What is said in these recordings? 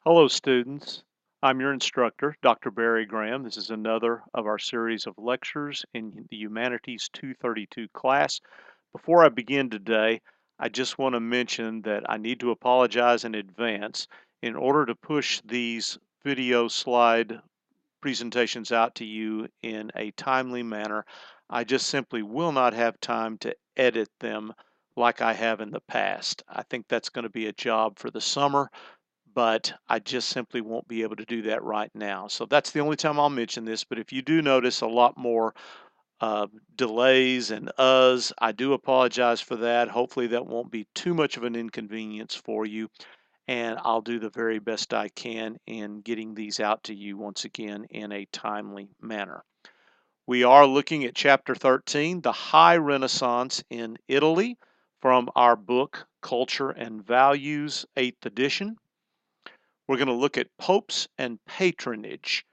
Hello, students. I'm your instructor, Dr. Barry Graham. This is another of our series of lectures in the Humanities 232 class. Before I begin today, I just want to mention that I need to apologize in advance. In order to push these video slide presentations out to you in a timely manner, I just simply will not have time to edit them like I have in the past. I think that's going to be a job for the summer, but I just simply won't be able to do that right now. So that's the only time I'll mention this. But if you do notice a lot more uh, delays and uhs, I do apologize for that. Hopefully that won't be too much of an inconvenience for you. And I'll do the very best I can in getting these out to you once again in a timely manner. We are looking at Chapter 13, The High Renaissance in Italy, from our book, Culture and Values, 8th edition. We're going to look at popes and patronage.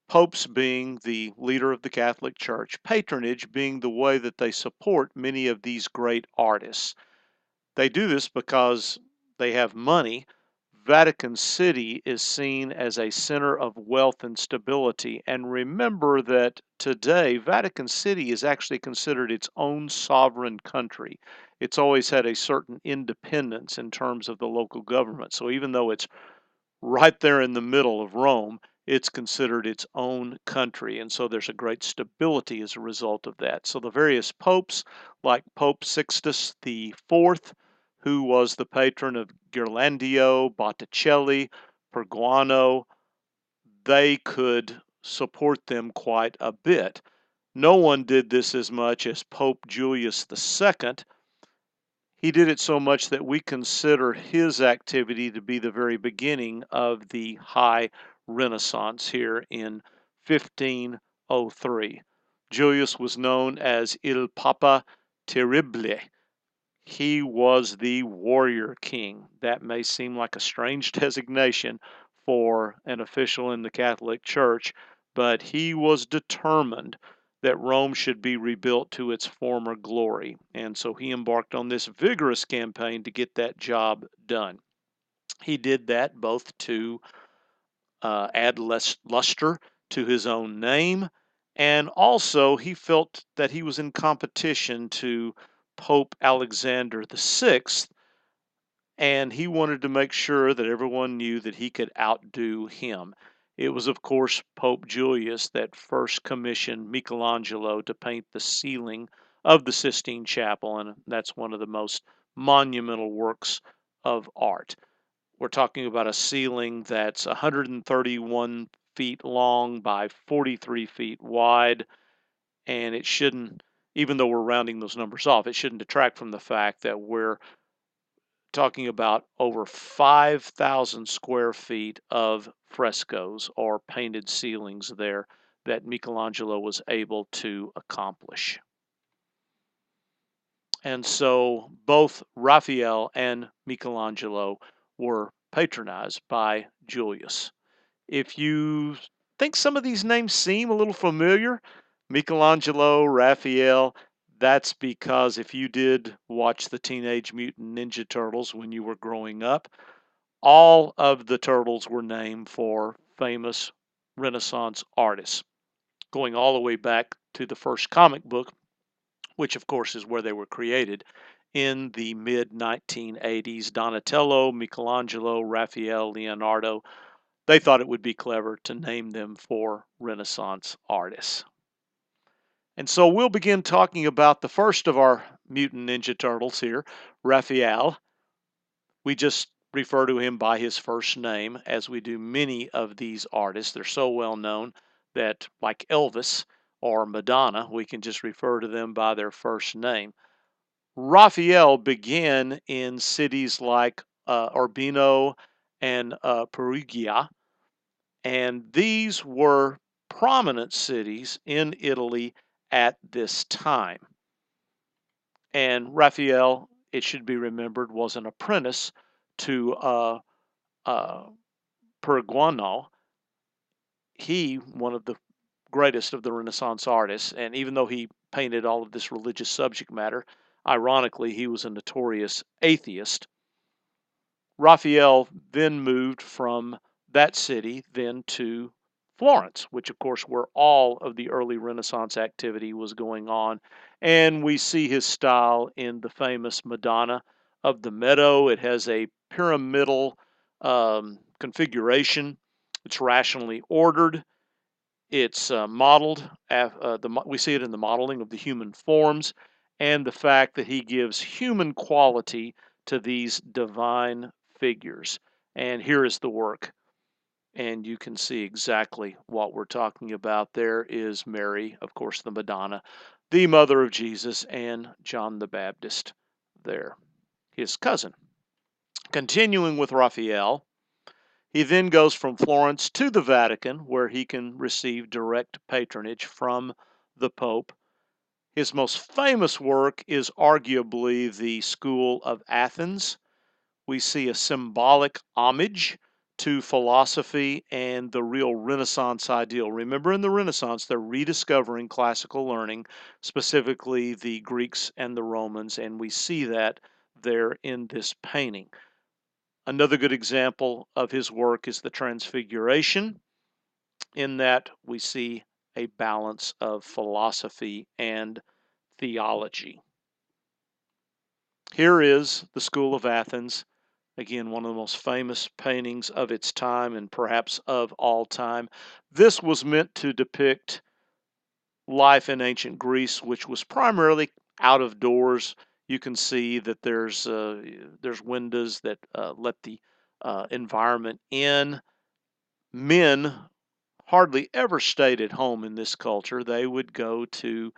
Popes being the leader of the Catholic Church, patronage being the way that they support many of these great artists. They do this because they have money. Vatican City is seen as a center of wealth and stability. And remember that today, Vatican City is actually considered its own sovereign country. It's always had a certain independence in terms of the local government. So even though it's right there in the middle of Rome, it's considered its own country. And so there's a great stability as a result of that. So the various popes, like Pope Sixtus IV, who was the patron of Ghirlandaio, Botticelli, Perguano, they could support them quite a bit. No one did this as much as Pope Julius II. He did it so much that we consider his activity to be the very beginning of the High Renaissance here in 1503. Julius was known as Il Papa Terrible. He was the warrior king. That may seem like a strange designation for an official in the Catholic Church, but he was determined that Rome should be rebuilt to its former glory. And so he embarked on this vigorous campaign to get that job done. He did that both to add less luster to his own name, and also he felt that he was in competition to Pope Alexander VI, and he wanted to make sure that everyone knew that he could outdo him. It was, of course, Pope Julius that first commissioned Michelangelo to paint the ceiling of the Sistine Chapel, and that's one of the most monumental works of art. We're talking about a ceiling that's 131 feet long by 43 feet wide, and it shouldn't, even though we're rounding those numbers off, it shouldn't detract from the fact that we're talking about over 5,000 square feet of frescoes or painted ceilings there that Michelangelo was able to accomplish. And so both Raphael and Michelangelo were patronized by Julius. If you think some of these names seem a little familiar, Michelangelo, Raphael, that's because if you did watch the Teenage Mutant Ninja Turtles when you were growing up, all of the turtles were named for famous Renaissance artists, going all the way back to the first comic book, which of course is where they were created in the mid 1980s. Donatello, Michelangelo, Raphael, Leonardo, they thought it would be clever to name them for Renaissance artists. And so we'll begin talking about the first of our Mutant Ninja Turtles here, Raphael. We just refer to him by his first name, as we do many of these artists. They're so well known that, like Elvis or Madonna, we can just refer to them by their first name. Raphael began in cities like Urbino and Perugia, and these were prominent cities in Italy at this time. And Raphael, it should be remembered, was an apprentice to uh, Perugino. He, one of the greatest of the Renaissance artists, and even though he painted all of this religious subject matter, ironically, he was a notorious atheist. Raphael then moved from that city then to Florence, which of course where all of the early Renaissance activity was going on. And we see his style in the famous Madonna of the Meadow. It has a pyramidal configuration. It's rationally ordered. It's modeled. We see it in the modeling of the human forms and the fact that he gives human quality to these divine figures. And here is the work. And you can see exactly what we're talking about. There is Mary, of course, the Madonna, the mother of Jesus, and John the Baptist there, his cousin. Continuing with Raphael, he then goes from Florence to the Vatican, where he can receive direct patronage from the Pope. His most famous work is arguably the School of Athens. We see a symbolic homage to philosophy and the real Renaissance ideal. Remember, in the Renaissance, they're rediscovering classical learning, specifically the Greeks and the Romans, and we see that there in this painting. Another good example of his work is the Transfiguration, in that we see a balance of philosophy and theology. Here is the School of Athens. Again, one of the most famous paintings of its time and perhaps of all time. This was meant to depict life in ancient Greece, which was primarily out of doors. You can see that there's windows that let the environment in. Men hardly ever stayed at home in this culture. They would go to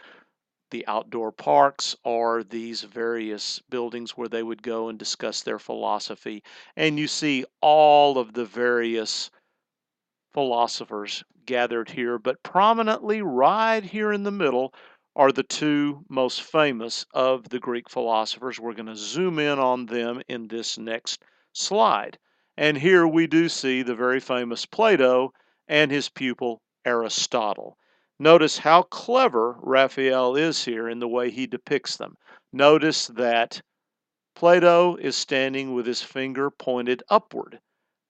the outdoor parks or these various buildings where they would go and discuss their philosophy. And you see all of the various philosophers gathered here, but prominently right here in the middle are the two most famous of the Greek philosophers. We're going to zoom in on them in this next slide. And here we do see the very famous Plato and his pupil Aristotle. Notice how clever Raphael is here in the way he depicts them. Notice that Plato is standing with his finger pointed upward,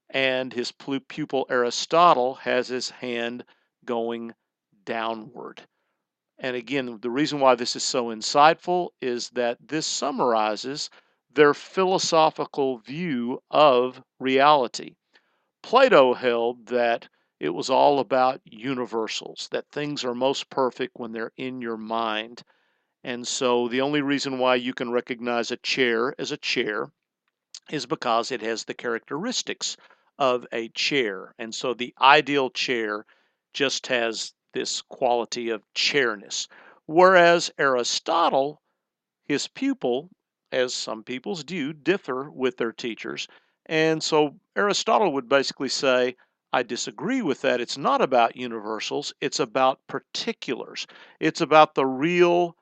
and his pupil Aristotle has his hand going downward. And again, the reason why this is so insightful is that this summarizes their philosophical view of reality. Plato held that it was all about universals, that things are most perfect when they're in your mind. And so the only reason why you can recognize a chair as a chair is because it has the characteristics of a chair. And so the ideal chair just has this quality of chairness. Whereas Aristotle, his pupil, as some pupils do, differ with their teachers. And so Aristotle would basically say, I disagree with that. It's not about universals, it's about particulars. It's about the real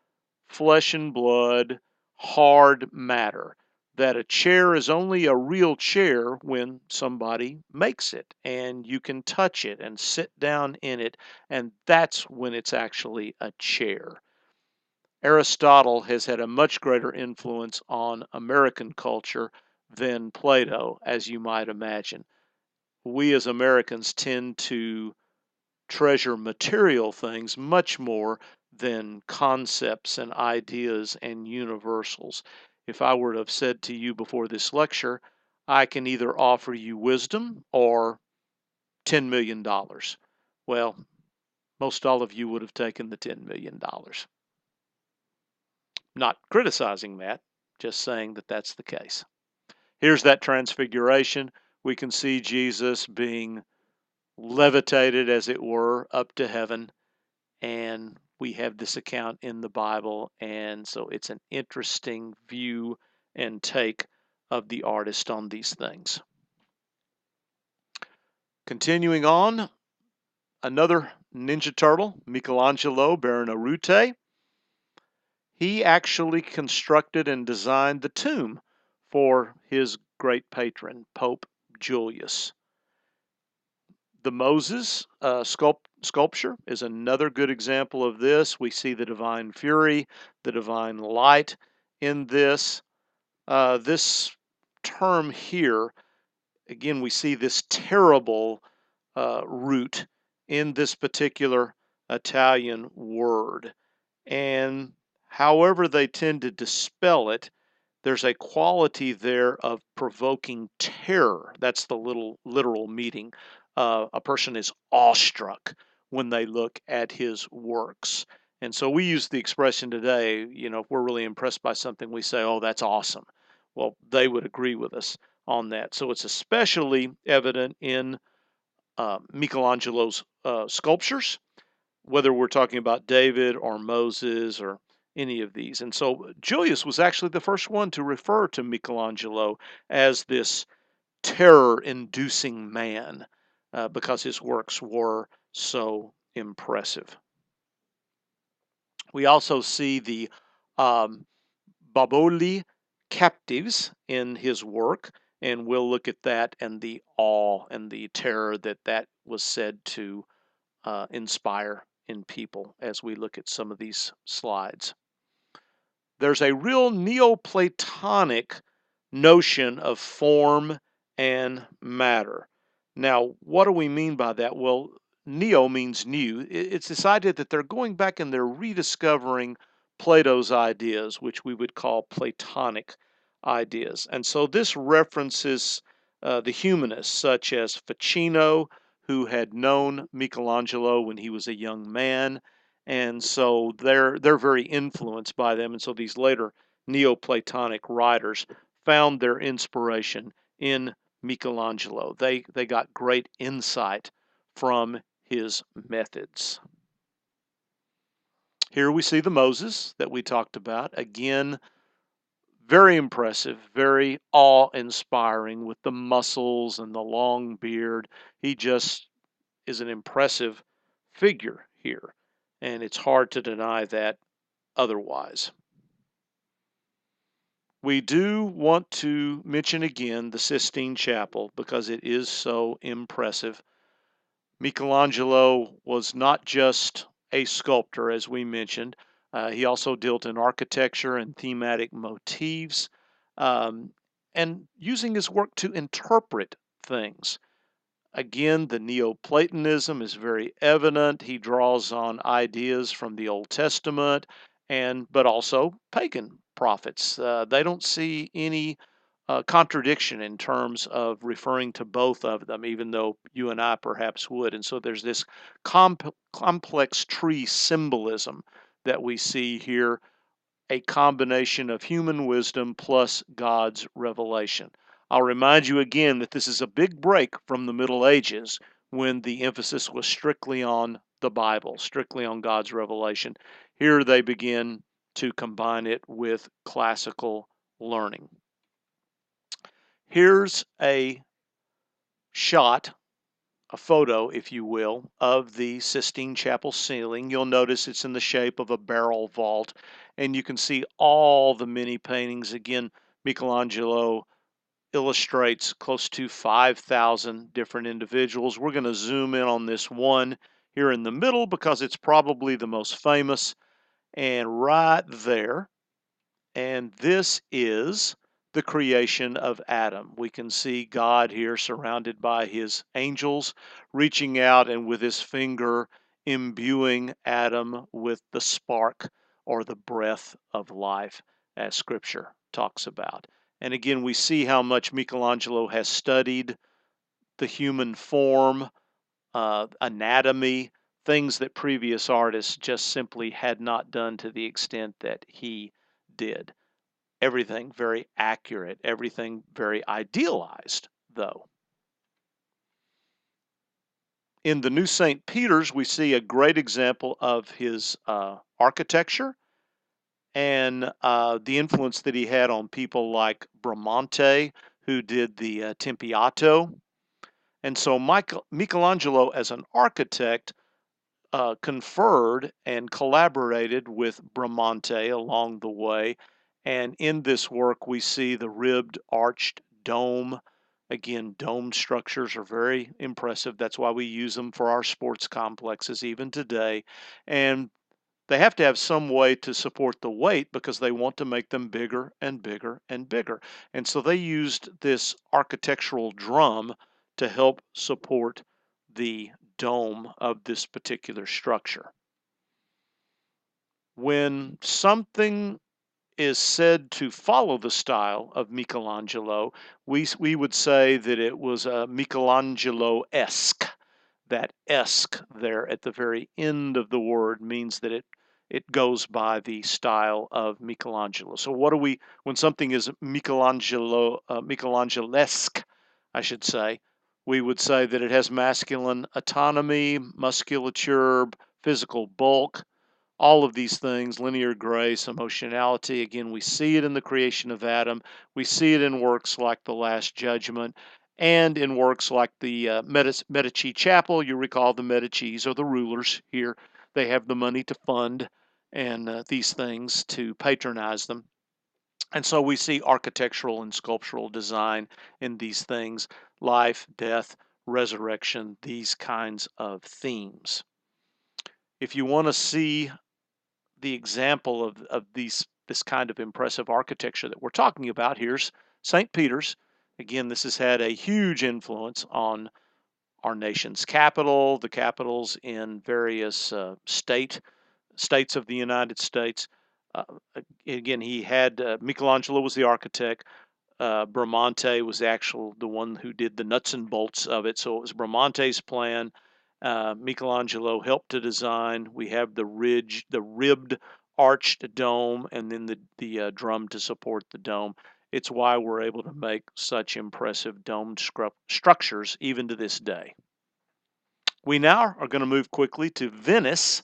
flesh and blood, hard matter. That a chair is only a real chair when somebody makes it and you can touch it and sit down in it, and that's when it's actually a chair. Aristotle has had a much greater influence on American culture than Plato, as you might imagine. We as Americans tend to treasure material things much more than concepts and ideas and universals. If I were to have said to you before this lecture, I can either offer you wisdom or $10 million. Well, most all of you would have taken the $10 million. Not criticizing Matt, just saying that that's the case. Here's that transfiguration. We can see Jesus being levitated, as it were, up to heaven. And we have this account in the Bible. And so it's an interesting view and take of the artist on these things. Continuing on, another Ninja Turtle, Michelangelo Buonarroti. He actually constructed and designed the tomb for his great patron, Pope Julius. The Moses sculpture is another good example of this. We see the divine fury, the divine light in this. This term here again, we see this terrible root in this particular Italian word. And however they tend to dispel it, there's a quality there of provoking terror. That's the little literal meaning. A person is awestruck when they look at his works. And so we use the expression today, if we're really impressed by something, we say, oh, that's awesome. Well, they would agree with us on that. So it's especially evident in Michelangelo's sculptures, whether we're talking about David or Moses or any of these. And so Julius was actually the first one to refer to Michelangelo as this terror inducing man because his works were so impressive. We also see the um, Baboli captives in his work, and we'll look at that and the awe and the terror that was said to inspire in people as we look at some of these slides. There's a real Neoplatonic notion of form and matter. Now, what do we mean by that? Well, neo means new. It's this idea that they're going back and they're rediscovering Plato's ideas, which we would call Platonic ideas. And so this references the humanists such as Ficino, who had known Michelangelo when he was a young man, and so they're very influenced by them. And so these later Neoplatonic writers found their inspiration in Michelangelo. They got great insight from his methods. Here we see the Moses that we talked about. Again, very impressive, very awe-inspiring with the muscles and the long beard. He just is an impressive figure here, and it's hard to deny that otherwise. We do want to mention again the Sistine Chapel because it is so impressive. Michelangelo was not just a sculptor, as we mentioned. He also dealt in architecture and thematic motifs, um, and using his work to interpret things. Again, the Neoplatonism is very evident. He draws on ideas from the Old Testament but also pagan prophets. They don't see any contradiction in terms of referring to both of them, even though you and I perhaps would. And so there's this complex tree symbolism that we see here, a combination of human wisdom plus God's revelation. I'll remind you again that this is a big break from the Middle Ages when the emphasis was strictly on the Bible, strictly on God's revelation. Here they begin to combine it with classical learning. Here's a shot, a photo, if you will, of the Sistine Chapel ceiling. You'll notice it's in the shape of a barrel vault, and you can see all the many paintings. Again, Michelangelo illustrates close to 5,000 different individuals. We're going to zoom in on this one here in the middle because it's probably the most famous, and right there. And this is the creation of Adam. We can see God here surrounded by his angels, reaching out and with his finger imbuing Adam with the spark or the breath of life, as scripture talks about. And again, we see how much Michelangelo has studied the human form, anatomy, things that previous artists just simply had not done to the extent that he did. Everything very accurate, everything very idealized, though. In the New St. Peter's, we see a great example of his architecture and the influence that he had on people like Bramante, who did the Tempietto. And so Michelangelo, as an architect, conferred and collaborated with Bramante along the way. And in this work, we see the ribbed arched dome. Again, dome structures are very impressive. That's why we use them for our sports complexes even today. And they have to have some way to support the weight because they want to make them bigger and bigger and bigger. And so they used this architectural drum to help support the dome of this particular structure. When something is said to follow the style of Michelangelo, we would say that it was Michelangelo-esque. That esque there at the very end of the word means that it goes by the style of Michelangelo. So what do we, when something is Michelangelesque, I should say, we would say that it has masculine autonomy, musculature, physical bulk, all of these things, linear grace, emotionality. Again, we see it in the creation of Adam. We see it in works like The Last Judgment and in works like the Medici Chapel. You recall the Medicis are the rulers here. They have the money to fund and these things to patronize them. And so we see architectural and sculptural design in these things, life, death, resurrection, these kinds of themes. If you want to see the example of this kind of impressive architecture that we're talking about, here's St. Peter's. Again, this has had a huge influence on our nation's capital, the capitals in various states of the United States. Uh, again, he had Michelangelo was the architect. Bramante was the one who did the nuts and bolts of it. So it was Bramante's plan. Michelangelo helped to design. We have the ribbed, arched dome, and then the drum to support the dome. It's why we're able to make such impressive domed structures even to this day. We now are going to move quickly to Venice,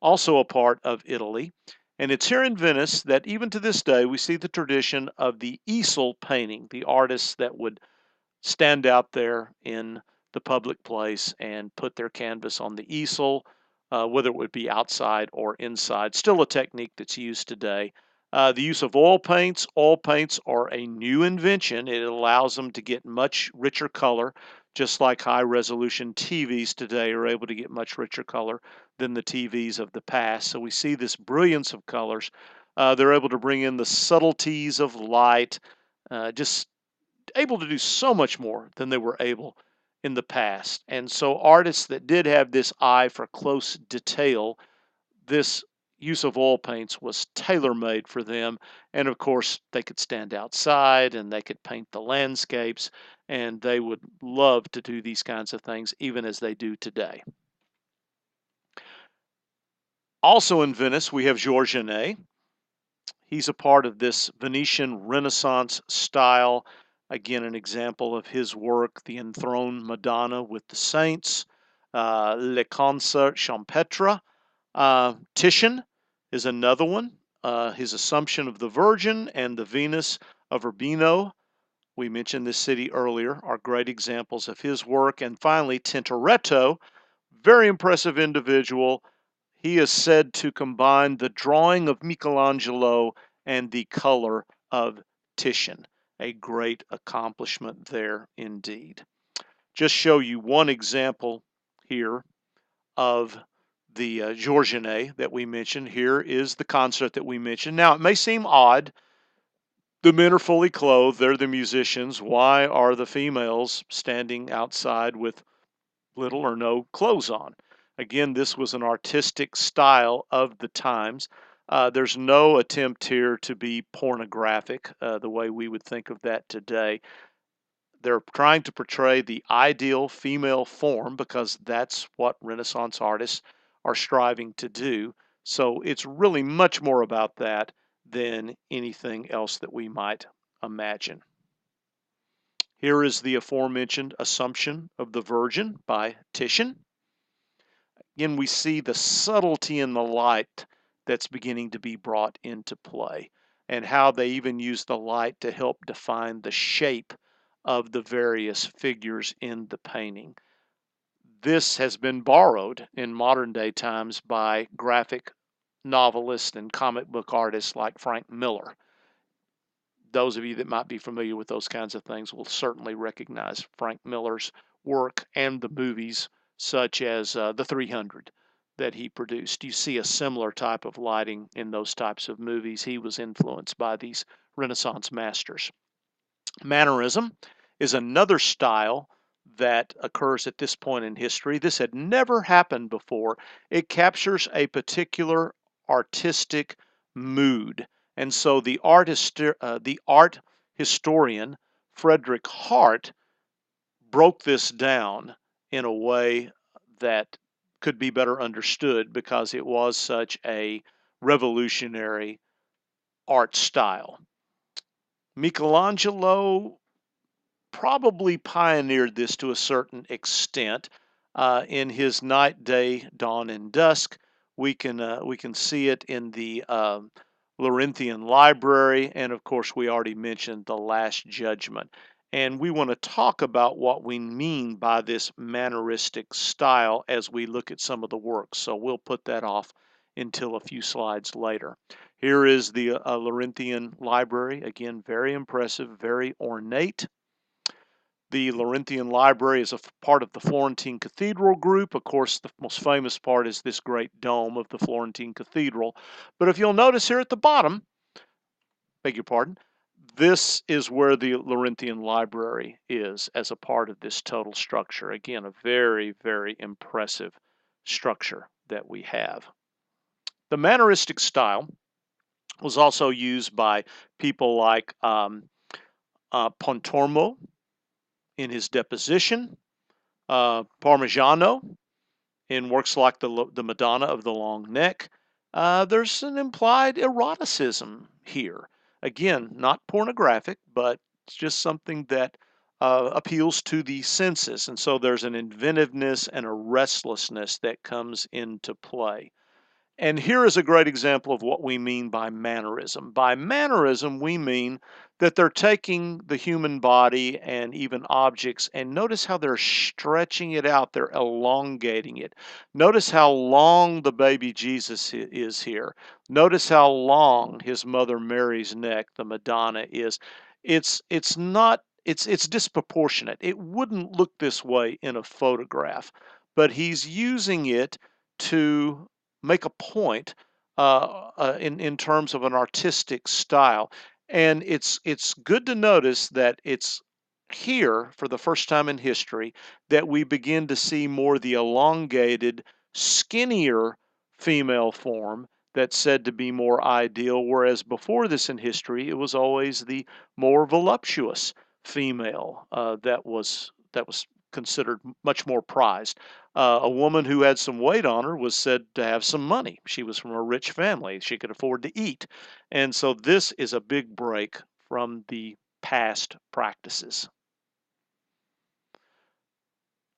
also a part of Italy. And it's here in Venice that even to this day we see the tradition of the easel painting, the artists that would stand out there in the public place and put their canvas on the easel, whether it would be outside or inside. Still a technique that's used today. The use of oil paints. Oil paints are a new invention. It allows them to get much richer color, just like high resolution TVs today are able to get much richer color than the TVs of the past. So we see this brilliance of colors. They're able to bring in the subtleties of light, just able to do so much more than they were able in the past. And so artists that did have this eye for close detail, this use of oil paints was tailor-made for them. And of course, they could stand outside and they could paint the landscapes, and they would love to do these kinds of things even as they do today. Also in Venice, we have Giorgione. He's a part of this Venetian Renaissance style. Again, an example of his work, the enthroned Madonna with the saints, Le Concert Champêtre. Titian is another one. His Assumption of the Virgin and the Venus of Urbino. We mentioned this city earlier, are great examples of his work. And finally, Tintoretto, very impressive individual. He is said to combine the drawing of Michelangelo and the color of Titian. A great accomplishment there indeed. Just show you one example here of the Giorgione that we mentioned. Here is the concert that we mentioned. Now, it may seem odd. The men are fully clothed. They're the musicians. Why are the females standing outside with little or no clothes on? Again, this was an artistic style of the times. There's no attempt here to be pornographic the way we would think of that today. They're trying to portray the ideal female form because that's what Renaissance artists are striving to do. So it's really much more about that than anything else that we might imagine. Here is the aforementioned Assumption of the Virgin by Titian. Again, we see the subtlety in the light that's beginning to be brought into play, and how they even use the light to help define the shape of the various figures in the painting. This has been borrowed in modern day times by graphic novelists and comic book artists like Frank Miller. Those of you that might be familiar with those kinds of things will certainly recognize Frank Miller's work and the movies such as The 300. that he produced. You see a similar type of lighting in those types of movies. He was influenced by these Renaissance masters. Mannerism is another style that occurs at this point in history. This had never happened before. It captures a particular artistic mood. And so the art historian Frederick Hart broke this down in a way that could be better understood because it was such a revolutionary art style. Michelangelo probably pioneered this to a certain extent. In his Night, Day, Dawn, and Dusk, we can see it in the Laurentian Library, and of course, we already mentioned the Last Judgment. And we want to talk about what we mean by this manneristic style as we look at some of the works. So we'll put that off until a few slides later. Here is the Laurentian Library. Again, very impressive, very ornate. The Laurentian Library is a part of the Florentine Cathedral group. Of course, the most famous part is this great dome of the Florentine Cathedral. But if you'll notice here at the bottom, beg your pardon, this is where the Laurentian Library is as a part of this total structure. Again, a very, very impressive structure that we have. The manneristic style was also used by people like Pontormo in his Deposition, Parmigiano in works like the Madonna of the Long Neck. There's an implied eroticism here. Again, not pornographic, but it's just something that appeals to the senses. And so there's an inventiveness and a restlessness that comes into play. And here is a great example of what we mean by mannerism. By mannerism, we mean that they're taking the human body and even objects, and notice how they're stretching it out, they're elongating it. Notice how long the baby Jesus is here. Notice how long his mother Mary's neck, the Madonna, is. It's disproportionate. It wouldn't look this way in a photograph, but he's using it to make a point in terms of an artistic style. And it's good to notice that it's here for the first time in history that we begin to see more the elongated, skinnier female form that's said to be more ideal, whereas before this in history it was always the more voluptuous female that was considered much more prized. A woman who had some weight on her was said to have some money. She was from a rich family. She could afford to eat. And so this is a big break from the past practices.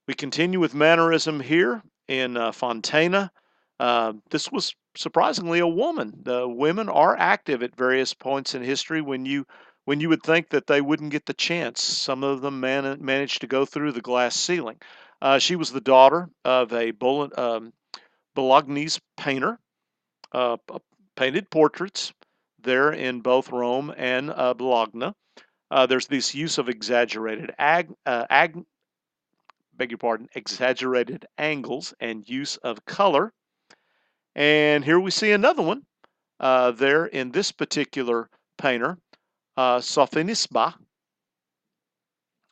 We continue with mannerism here in Fontana. This was surprisingly a woman. The women are active at various points in history when you would think that they wouldn't get the chance. Some of them managed to go through the glass ceiling. She was the daughter of a Bolognese painter, painted portraits there in both Rome and Bologna. There's this use of exaggerated angles and use of color. And here we see another one there in this particular painter, Sophonisba,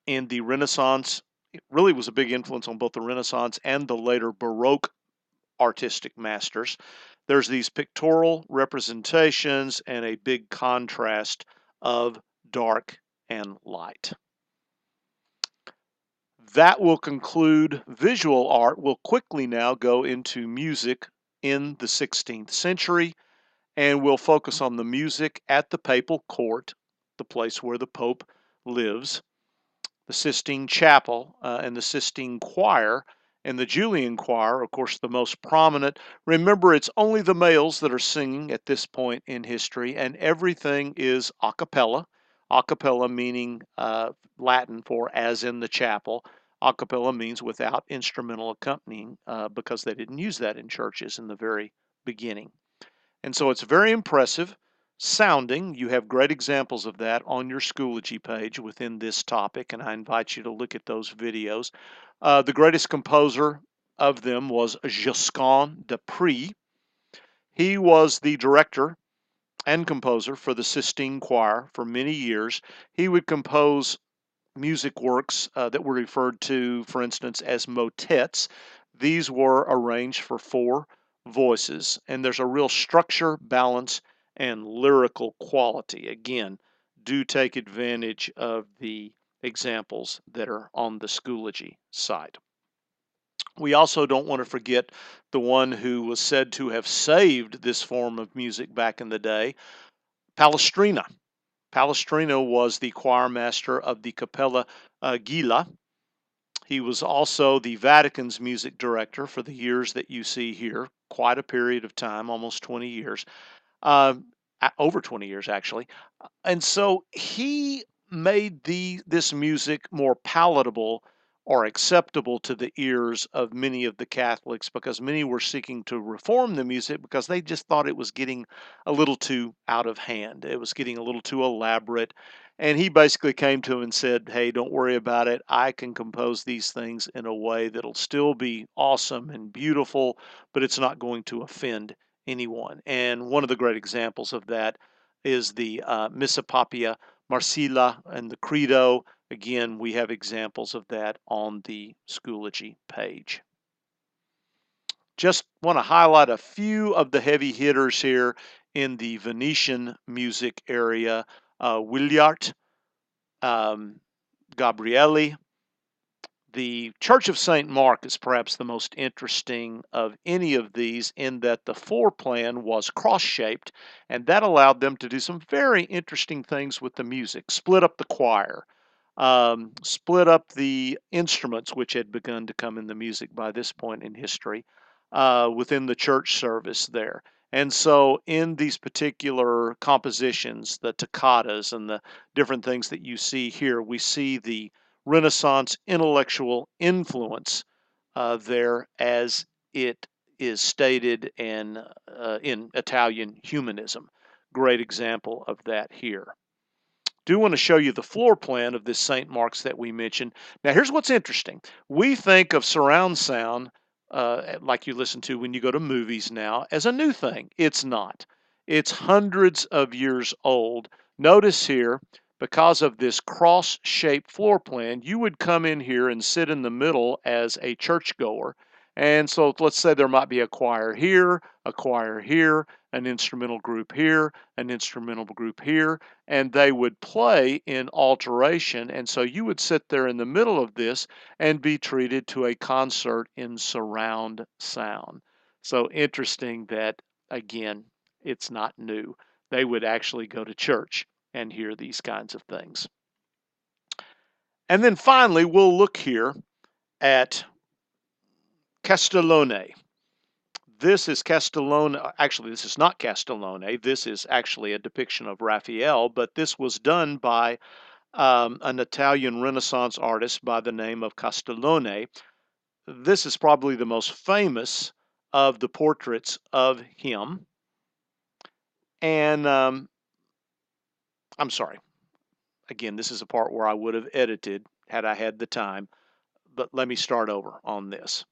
in the Renaissance. It really was a big influence on both the Renaissance and the later Baroque artistic masters. There's these pictorial representations and a big contrast of dark and light. That will conclude visual art. We'll quickly now go into music in the 16th century, and we'll focus on the music at the papal court, the place where the Pope lives, the Sistine Chapel, and the Sistine Choir, and the Julian Choir, of course, the most prominent. Remember, it's only the males that are singing at this point in history, and everything is a cappella. A cappella meaning Latin for as in the chapel. A cappella means without instrumental accompanying because they didn't use that in churches in the very beginning. And so it's very impressive sounding. You have great examples of that on your Schoology page within this topic, and I invite you to look at those videos. The greatest composer of them was Giscon de Prix. He was the director and composer for the Sistine Choir for many years. He would compose music works that were referred to, for instance, as motets. These were arranged for four voices, and there's a real structure, balance, and lyrical quality. Again, do take advantage of the examples that are on the Schoology site. We also don't want to forget the one who was said to have saved this form of music back in the day, Palestrina. Palestrina was the choir master of the Capella Gila. He was also the Vatican's music director for the years that you see here, quite a period of time, almost 20 years, uh, over 20 years actually. And so he made this music more palatable or acceptable to the ears of many of the Catholics, because many were seeking to reform the music because they just thought it was getting a little too out of hand. It was getting a little too elaborate. And he basically came to him and said, hey, don't worry about it. I can compose these things in a way that'll still be awesome and beautiful, but it's not going to offend anyone. And one of the great examples of that is the Missa Papia Marsilla and the Credo. Again, we have examples of that on the Schoology page. Just want to highlight a few of the heavy hitters here in the Venetian music area. Wigliart, Gabrielli. The Church of St. Mark is perhaps the most interesting of any of these, in that the floor plan was cross-shaped, and that allowed them to do some very interesting things with the music. Split up the choir, split up the instruments, which had begun to come in the music by this point in history, within the church service there. And so in these particular compositions, the toccatas and the different things that you see here, we see the Renaissance intellectual influence there, as it is stated in Italian humanism. Great example of that here. Do want to show you the floor plan of this St. Mark's that we mentioned. Now, here's what's interesting. We think of surround sound, like you listen to when you go to movies now, as a new thing. It's not. It's hundreds of years old. Notice here, because of this cross-shaped floor plan, you would come in here and sit in the middle as a churchgoer. And so let's say there might be a choir here, an instrumental group here, an instrumental group here, and they would play in alteration. And so you would sit there in the middle of this and be treated to a concert in surround sound. So interesting that, again, it's not new. They would actually go to church and hear these kinds of things. And then finally, we'll look here at Castellone. This is Castellone. Actually, this is not Castellone. This is actually a depiction of Raphael, but this was done by an Italian Renaissance artist by the name of Castellone. This is probably the most famous of the portraits of him. And I'm sorry. Again, this is a part where I would have edited had I had the time, but let me start over on this.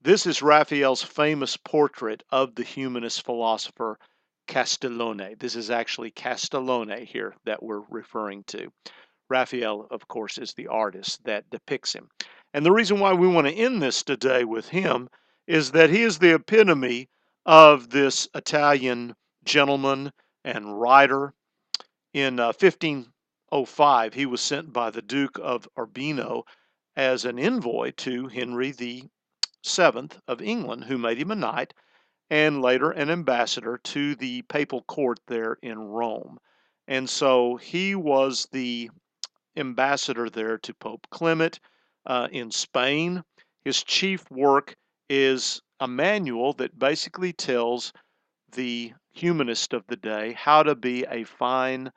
This is Raphael's famous portrait of the humanist philosopher Castellone. This is actually Castellone here that we're referring to. Raphael, of course, is the artist that depicts him. And the reason why we want to end this today with him is that he is the epitome of this Italian gentleman and writer. In 1505, he was sent by the Duke of Urbino as an envoy to Henry VII of England, who made him a knight, and later an ambassador to the papal court there in Rome. And so he was the ambassador there to Pope Clement in Spain. His chief work is a manual that basically tells the humanist of the day how to be a fine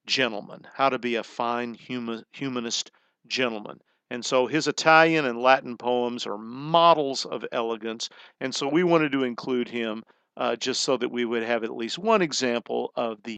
gentleman, how to be a fine humanist gentleman. And so his Italian and Latin poems are models of elegance. And so we wanted to include him just so that we would have at least one example of the